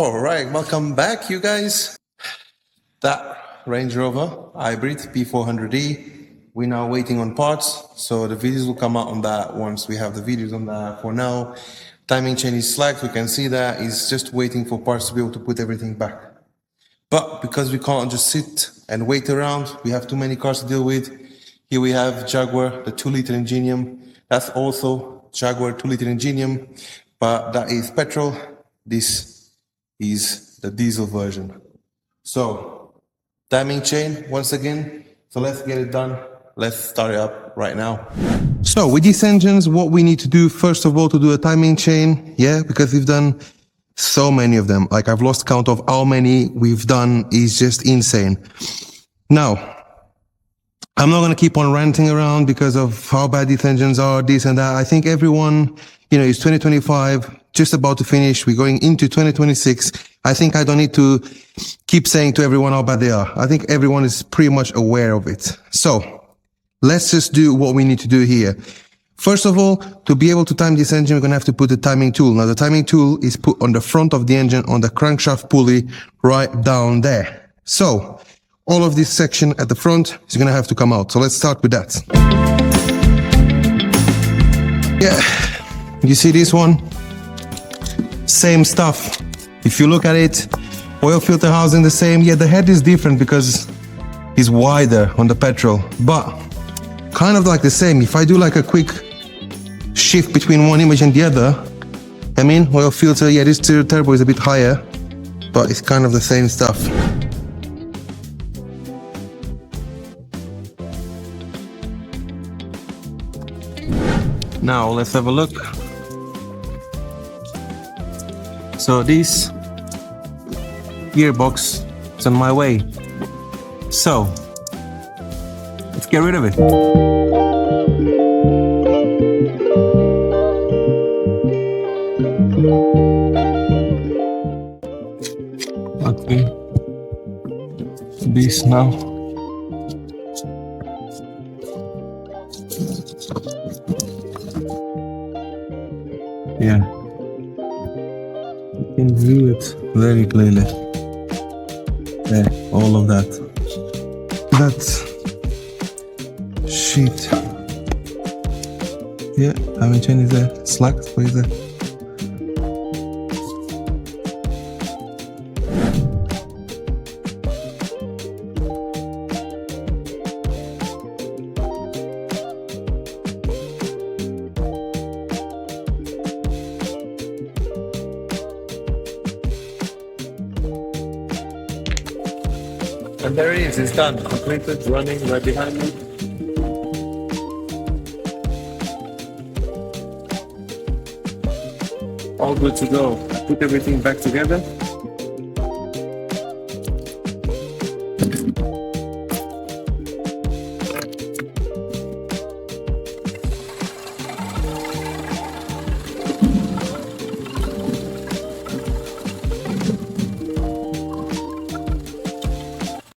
All right, welcome back, you guys. That Range Rover Hybrid P400e. We're now waiting on parts, so the videos will come out on that once we have the videos on that. For now, timing chain is slack. We can see that he's just waiting for parts to be able to put everything back. But because we can't just sit and wait around, we have too many cars to deal with. Here we have Jaguar, the 2-liter Ingenium. That's also Jaguar 2-liter Ingenium, but that is petrol. This is the diesel version. So, timing chain once again. So let's get it done. Let's start it up right now. So with these engines, what we need to do, first of all, to do a timing chain, because we've done so many of them. Like I've lost count of how many we've done, is just insane. Now, I'm not going to keep on ranting around because of how bad these engines are, this and that. I think everyone, it's 2025, just about to finish. We're going into 2026. I think I don't need to keep saying to everyone how bad they are. I think everyone is pretty much aware of it. So let's just do what we need to do here. First of all, to be able to time this engine, we're going to have to put the timing tool. Now, the timing tool is put on the front of the engine on the crankshaft pulley right down there. So all of this section at the front is going to have to come out. So let's start with that. You see this one? Same stuff. If you look at it, oil filter housing the same. The head is different because it's wider on the petrol, but kind of like the same. If I do like a quick shift between one image and the other, oil filter, this turbo is a bit higher, but it's kind of the same stuff. Now let's have a look. So this gearbox is on my way. So let's get rid of it. Okay. This now. You can view it very clearly. All of that. That sheet. Timing chain is there. Slack, what is there? And there it is, it's done, completed, running right behind me. All good to go. Put everything back together.